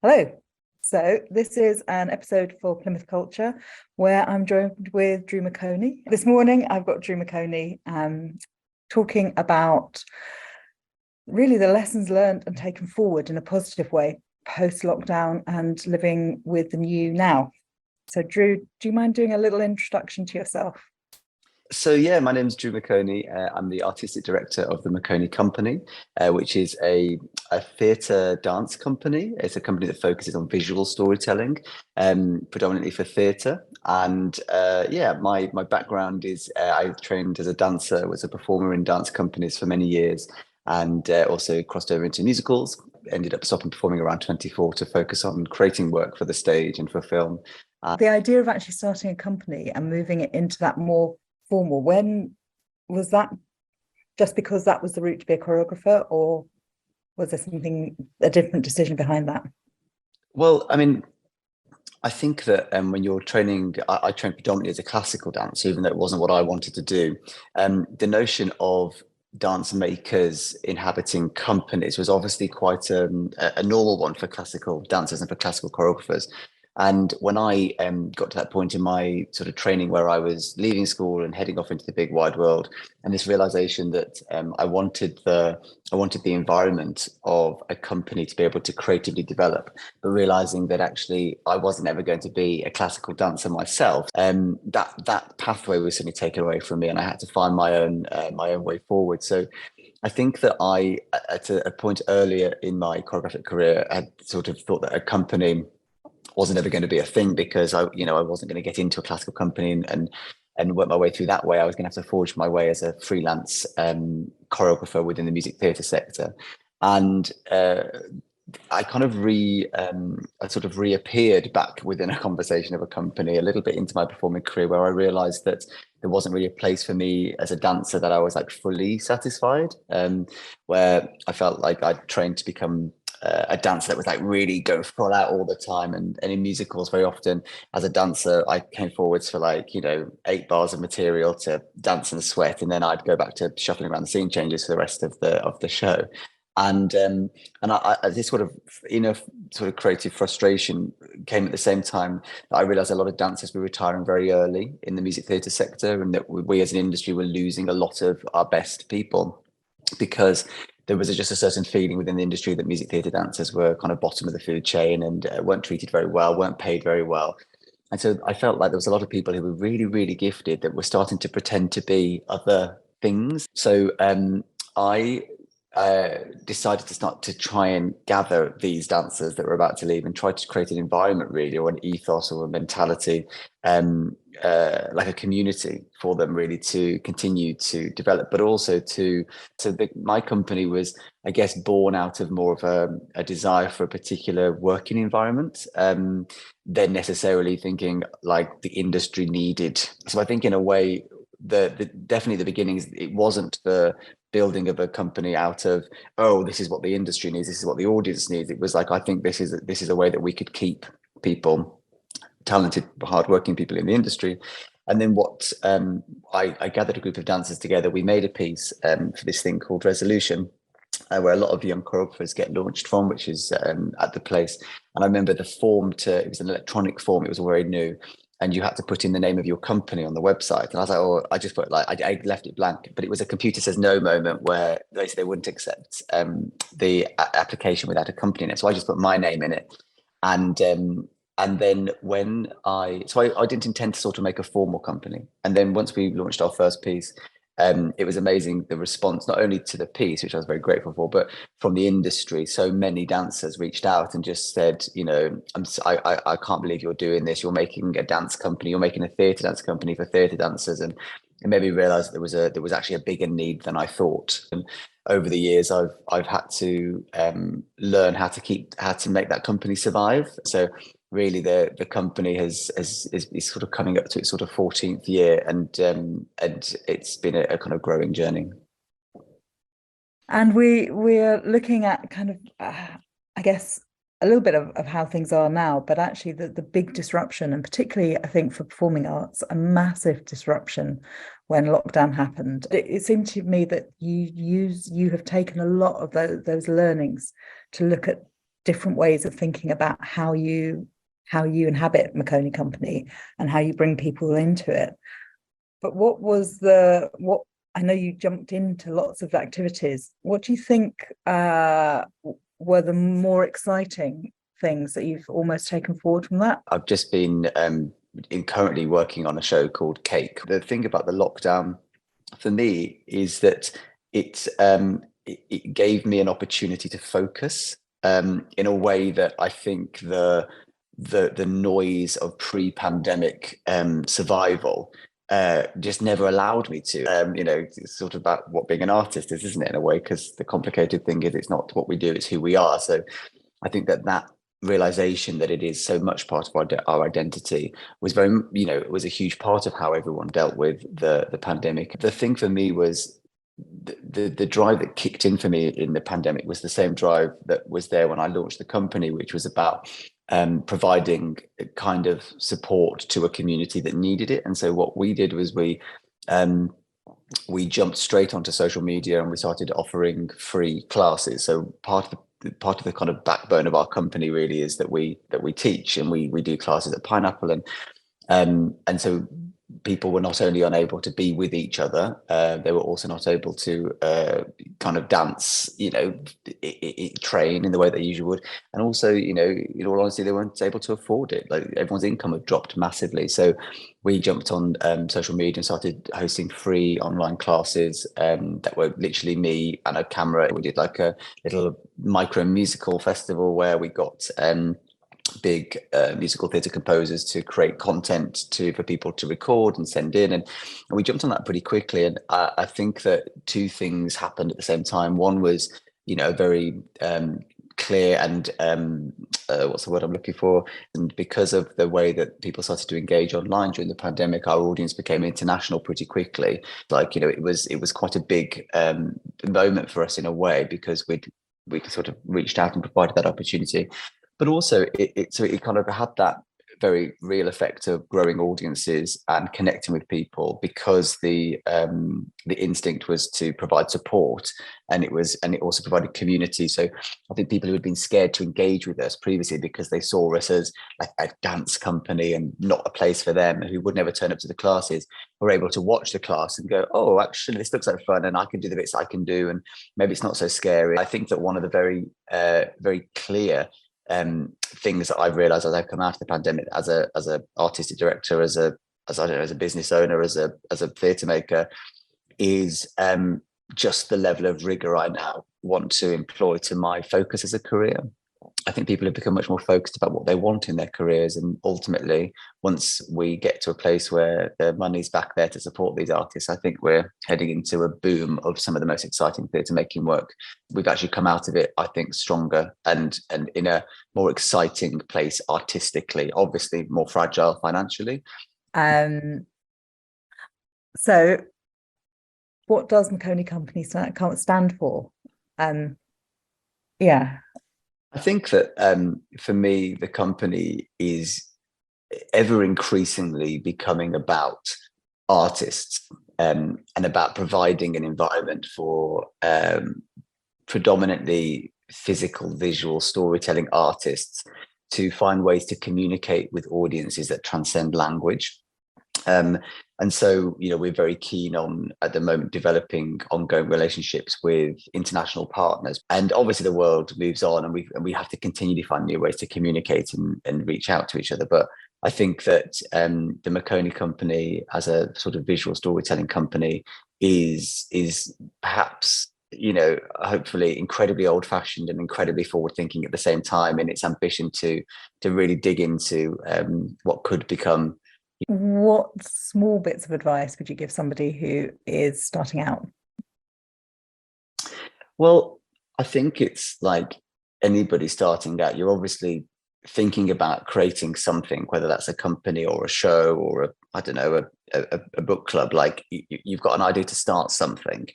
Hello. So this is an episode for Plymouth Culture where I'm joined with Drew McOnie. This morning I've got Drew McOnie talking about really the lessons learned and taken forward in a positive way post-lockdown and living with the new now. So Drew, do you mind doing a little introduction to yourself? My name is Drew McOnie. I'm the artistic director of the McOnie Company, which is a theatre dance company. It's a company that focuses on visual storytelling, predominantly for theatre. My background is I trained as a dancer, was a performer in dance companies for many years, and also crossed over into musicals. Ended up stopping performing around 24 to focus on creating work for the stage and for film. The idea of actually starting a company and moving it into that more formal, when was that? Just because that was the route to be a choreographer, or was there a different decision behind that? Well, I think that when you're training, I trained predominantly as a classical dancer, even though it wasn't what I wanted to do. The notion of dance makers inhabiting companies was obviously quite a normal one for classical dancers and for classical choreographers. And when I got to that point in my sort of training where I was leaving school and heading off into the big wide world, and this realization that I wanted the environment of a company to be able to creatively develop, but realizing that actually I wasn't ever going to be a classical dancer myself, that pathway was suddenly taken away from me, and I had to find my own way forward. So I think that I, at a point earlier in my choreographic career, had sort of thought that a company wasn't ever going to be a thing because I wasn't going to get into a classical company and work my way through that way. I was going to have to forge my way as a freelance choreographer within the music theatre sector. And I kind of I sort of reappeared back within a conversation of a company a little bit into my performing career, where I realized that there wasn't really a place for me as a dancer that I was like fully satisfied, where I felt like I'd trained to become a dancer that was like really going full out all the time. And in musicals, very often as a dancer, I came forwards for 8 bars of material to dance and sweat, and then I'd go back to shuffling around the scene changes for the rest of the show. And this sort of sort of creative frustration came at the same time that I realized a lot of dancers were retiring very early in the music theatre sector, and that we as an industry were losing a lot of our best people because there was just a certain feeling within the industry that music theatre dancers were kind of bottom of the food chain and weren't treated very well, weren't paid very well. And so I felt like there was a lot of people who were really, really gifted that were starting to pretend to be other things. So I decided to start to try and gather these dancers that were about to leave and try to create an environment, really, or an ethos or a mentality, like a community for them, really, to continue to develop, but also my company was, I guess, born out of more of a desire for a particular working environment than necessarily thinking like the industry needed. So I think in a way, the definitely the beginnings, it wasn't the building of a company out of, oh, this is what the industry needs, this is what the audience needs. It was like, I think this is a way that we could keep people, talented, hardworking people in the industry. And then what I gathered a group of dancers together. We made a piece for this thing called Resolution, where a lot of young choreographers get launched from, which is at the place. And I remember it was an electronic form, it was very new. And you had to put in the name of your company on the website. And I was like, oh, I just put I left it blank, but it was a computer says no moment where they wouldn't accept the application without a company in it. So I just put my name in it. And then I didn't intend to sort of make a formal company. And then once we launched our first piece, it was amazing, the response, not only to the piece, which I was very grateful for, but from the industry. So many dancers reached out and just said, I can't believe you're doing this. You're making a dance company. You're making a theatre dance company for theatre dancers. And it made me realize there was actually a bigger need than I thought. And over the years, I've had to learn how to make that company survive. So really the company is sort of coming up to its sort of 14th year, and it's been a kind of growing journey. And we're looking at kind of, I guess, a little bit of how things are now, but actually the big disruption, and particularly I think for performing arts, a massive disruption when lockdown happened. It seemed to me that you have taken a lot of those learnings to look at different ways of thinking about how you inhabit McOnie Company and how you bring people into it. But what I know you jumped into lots of activities. What do you think were the more exciting things that you've almost taken forward from that? I've just been currently working on a show called Cake. The thing about the lockdown for me is that it gave me an opportunity to focus in a way that I think the noise of pre-pandemic survival just never allowed me to. It's sort of about what being an artist is, isn't it, in a way? Because the complicated thing is it's not what we do, it's who we are. So I think that realization that it is so much part of our identity was very, it was a huge part of how everyone dealt with the pandemic. The thing for me was the drive that kicked in for me in the pandemic was the same drive that was there when I launched the company, which was about providing a kind of support to a community that needed it. And so what we did was we jumped straight onto social media and we started offering free classes. So part of the kind of backbone of our company really is that we teach, and we do classes at Pineapple, and so people were not only unable to be with each other, they were also not able to kind of dance, train in the way they usually would. And also, in all honesty, they weren't able to afford it. Like, everyone's income had dropped massively. So we jumped on social media and started hosting free online classes that were literally me and a camera. We did like a little micro musical festival where we got big musical theatre composers to create content for people to record and send in, and we jumped on that pretty quickly. And I think that two things happened at the same time. One was, a very clear and what's the word I'm looking for? And because of the way that people started to engage online during the pandemic, our audience became international pretty quickly. Like, it was quite a big moment for us in a way, because we sort of reached out and provided that opportunity. But also it kind of had that very real effect of growing audiences and connecting with people, because the instinct was to provide support, and it also provided community. So I think people who had been scared to engage with us previously because they saw us as like a dance company and not a place for them, who would never turn up to the classes, were able to watch the class and go, oh, actually this looks like fun, and I can do the bits I can do, and maybe it's not so scary. I think that one of the very very clear things that I've realized as I've come out of the pandemic, as a artistic director, as a business owner, as a theatre maker, is just the level of rigor I now want to employ to my focus as a career. I think people have become much more focused about what they want in their careers, and ultimately, once we get to a place where the money's back there to support these artists, I think we're heading into a boom of some of the most exciting theatre making work. We've actually come out of it, I think, stronger and in a more exciting place artistically, obviously more fragile financially. So what does McOnie Company stand for? Yeah. I think that for me, the company is ever increasingly becoming about artists and about providing an environment for predominantly physical, visual storytelling artists to find ways to communicate with audiences that transcend language. And so, we're very keen on, at the moment, developing ongoing relationships with international partners. And obviously the world moves on, and we have to continue to find new ways to communicate and reach out to each other. But I think that the McOnie Company, as a sort of visual storytelling company, is perhaps, hopefully incredibly old-fashioned and incredibly forward-thinking at the same time in its ambition to really dig into what could become. What small bits of advice would you give somebody who is starting out? Well, I think it's like anybody starting out. You're obviously thinking about creating something, whether that's a company or a show or a book club. Like, you've got an idea to start something,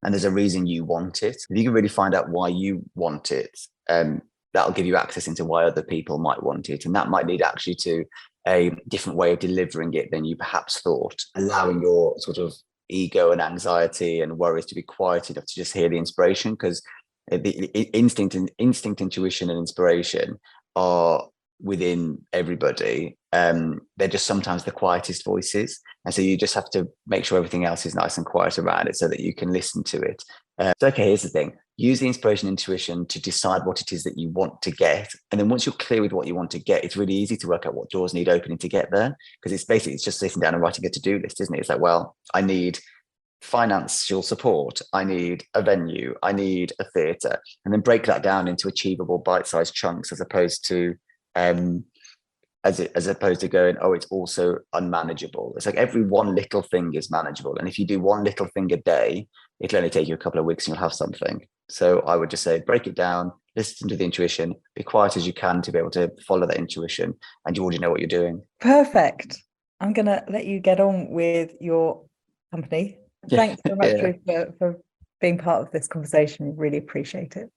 and there's a reason you want it. If you can really find out why you want it, that'll give you access into why other people might want it, and that might lead actually to a different way of delivering it than you perhaps thought, allowing your sort of ego and anxiety and worries to be quiet enough to just hear the inspiration. Because Instinct, intuition, and inspiration are within everybody. They're just sometimes the quietest voices, and so you just have to make sure everything else is nice and quiet around it so that you can listen to it. So okay, here's the thing: use the inspiration, intuition to decide what it is that you want to get, and then once you're clear with what you want to get, it's really easy to work out what doors need opening to get there, because it's just sitting down and writing a to-do list, isn't it? It's like, well, I need financial support, I need a venue, I need a theatre, and then break that down into achievable bite-sized chunks, as opposed to as opposed to going, oh, it's also unmanageable. It's like every one little thing is manageable, and if you do one little thing a day, it'll only take you a couple of weeks and you'll have something. So I would just say, break it down, listen to the intuition, be quiet as you can to be able to follow that intuition, and you already know what you're doing. Perfect. I'm gonna let you get on with your company. Thanks so much, Drew, for being part of this conversation. Really appreciate it.